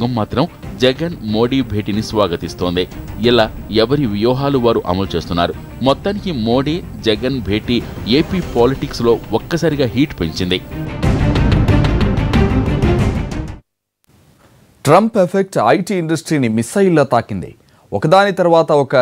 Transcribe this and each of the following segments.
వర్గం మాత్రం జగన్ మోడీ భేటీని స్వాగతిస్తోంది. ఇలా ఎవరి వ్యూహాలు వారు అమలు చేస్తున్నారు. మొత్తానికి మోడీ జగన్ భేటీ ఏపీ పాలిటిక్స్ లో ఒక్కసారిగా హీట్ పెంచింది. ట్రంప్ ఎఫెక్ట్ ఐటీ ఇండస్ట్రీని మిస్సైల్లా తాకింది. ఒకదాని తర్వాత ఒక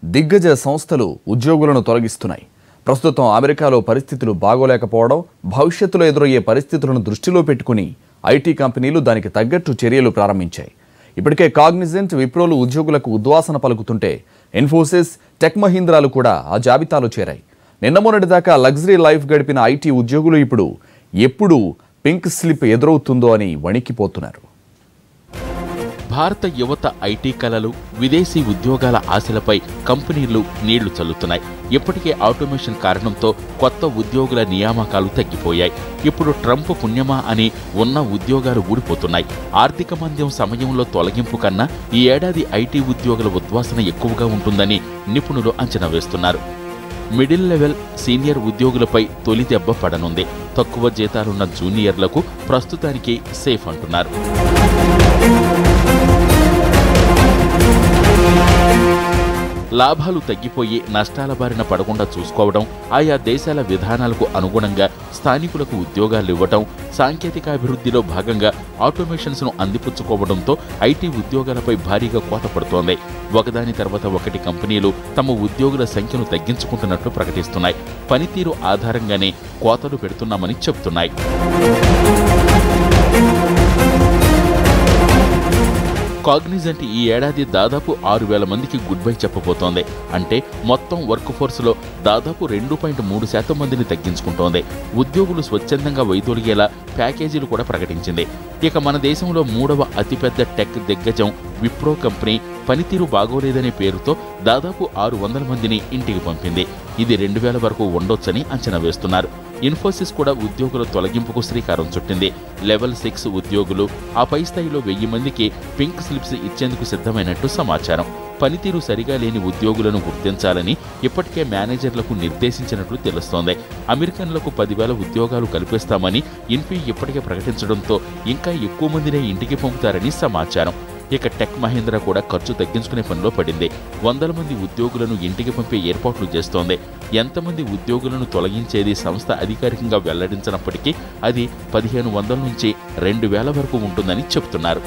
దిగ్గజ సంస్థలు ఉద్యోగులను తొలగిస్తున్నాయి. ప్రస్తుతం అమెరికాలో పరిస్థితులు బాగోలేకపోవడం, భవిష్యత్తులో ఎదురయ్యే పరిస్థితులను దృష్టిలో పెట్టుకుని ఐటీ కంపెనీలు దానికి తగ్గట్టు చర్యలు ప్రారంభించాయి. ఇప్పటికే కాగ్నిజెంట్, విప్రోలు ఉద్యోగులకు ఉద్వాసన పలుకుతుంటే ఇన్ఫోసిస్, టెక్ మహీంద్రాలు కూడా ఆ జాబితాలో చేరాయి. నిన్న మొన్నటిదాకా లగ్జరీ లైఫ్ గడిపిన ఐటీ ఉద్యోగులు ఇప్పుడు ఎప్పుడు పింక్ స్లిప్ ఎదురవుతుందో అని వణికిపోతున్నారు. భారత యువత ఐటీ కళలు, విదేశీ ఉద్యోగాల ఆశలపై కంపెనీలు నీళ్లు చల్లుతున్నాయి. ఇప్పటికే ఆటోమేషన్ కారణంతో కొత్త ఉద్యోగుల నియామకాలు తగ్గిపోయాయి. ఇప్పుడు ట్రంప్ పుణ్యమా అని ఉన్న ఉద్యోగాలు ఊడిపోతున్నాయి. ఆర్థిక మాంద్యం సమయంలో తొలగింపు కన్నా ఈ ఏడాది ఐటీ ఉద్యోగుల ఉద్వాసన ఎక్కువగా ఉంటుందని నిపుణులు అంచనా వేస్తున్నారు. మిడిల్ లెవెల్, సీనియర్ ఉద్యోగులపై తొలి దెబ్బ పడనుంది. తక్కువ జీతాలున్న జూనియర్లకు ప్రస్తుతానికి సేఫ్ అంటున్నారు. లాభాలు తగ్గిపోయి నష్టాల బారిన పడకుండా చూసుకోవడం, ఆయా దేశాల విధానాలకు అనుగుణంగా స్థానికులకు ఉద్యోగాలు ఇవ్వడం, సాంకేతిక అభివృద్ధిలో భాగంగా ఆటోమేషన్స్ను అందిపుచ్చుకోవడంతో ఐటీ ఉద్యోగాలపై భారీగా కోత పడుతోంది. ఒకదాని తర్వాత ఒకటి కంపెనీలు తమ ఉద్యోగుల సంఖ్యను తగ్గించుకుంటున్నట్లు ప్రకటిస్తున్నాయి. పనితీరు ఆధారంగానే కోతలు పెడుతున్నామని చెబుతున్నాయి. కాగ్నిజెంట్ ఈ ఏడాది దాదాపు 6,000 మందికి గుడ్ బై చెప్పబోతోంది. అంటే మొత్తం వర్క్ ఫోర్స్లో దాదాపు 2.3% మందిని తగ్గించుకుంటోంది. ఉద్యోగులు స్వచ్ఛందంగా వైదొలిగేలా ప్యాకేజీలు కూడా ప్రకటించింది. ఇక మన దేశంలో 3వ అతిపెద్ద టెక్ దిగ్గజం విప్రో కంపెనీ పనితీరు బాగోలేదనే పేరుతో దాదాపు 600 మందిని ఇంటికి పంపింది. ఇది 2,000 వరకు ఉండొచ్చని అంచనా వేస్తున్నారు. ఇన్ఫోసిస్ కూడా ఉద్యోగుల తొలగింపుకు శ్రీకారం చుట్టింది. లెవెల్ 6 ఉద్యోగులు, ఆ పై స్థాయిలో 1000 మందికి పింక్ స్లిప్స్ ఇచ్చేందుకు సిద్ధమైనట్టు సమాచారం. పనితీరు సరిగా లేని ఉద్యోగులను గుర్తించాలని ఇప్పటికే మేనేజర్లకు నిర్దేశించినట్లు తెలుస్తోంది. అమెరికన్లకు 10,000 ఉద్యోగాలు కల్పిస్తామని ఇన్ఫీ ఇప్పటికే ప్రకటించడంతో ఇంకా ఎక్కువ మందినే ఇంటికి పంపుతారని సమాచారం. ఇక టెక్ మహీంద్రా కూడా ఖర్చు తగ్గించుకునే పనిలో పడింది. 100 మంది ఉద్యోగులను ఇంటికి పంపే ఏర్పాట్లు చేస్తోంది. ఎంతమంది ఉద్యోగులను తొలగించేది సంస్థ అధికారికంగా వెల్లడించినప్పటికీ అది 1,500 నుంచి 2,000 వరకు ఉంటుందని చెబుతున్నారు.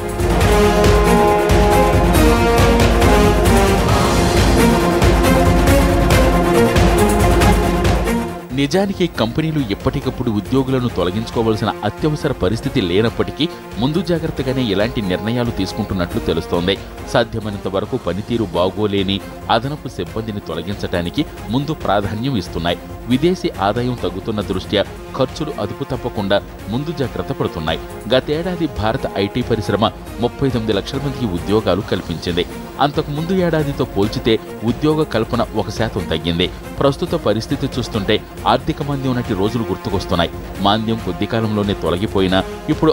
నిజానికి కంపెనీలు ఎప్పటికప్పుడు ఉద్యోగులను తొలగించుకోవాల్సిన అత్యవసర పరిస్థితి లేనప్పటికీ ముందు జాగ్రత్తగానే ఇలాంటి నిర్ణయాలు తీసుకుంటున్నట్లు తెలుస్తోంది. సాధ్యమైనంత వరకు పనితీరు బాగోలేని అదనపు సిబ్బందిని తొలగించడానికి ముందు ప్రాధాన్యం ఇస్తున్నాయి. విదేశీ ఆదాయం తగ్గుతున్న దృష్ట్యా ఖర్చులు అదుపు తప్పకుండా ముందు జాగ్రత్త పడుతున్నాయి. గతేడాది భారత ఐటీ పరిశ్రమ 39 లక్షల మందికి ఉద్యోగాలు కల్పించింది. అంతకు ముందు ఏడాదితో పోల్చితే ఉద్యోగ కల్పన 1% తగ్గింది. ప్రస్తుత పరిస్థితి చూస్తుంటే ఆర్థిక మాంద్యం నాటి రోజులు గుర్తుకొస్తున్నాయి. మాంద్యం కొద్ది కాలంలోనే తొలగిపోయినా ఇప్పుడు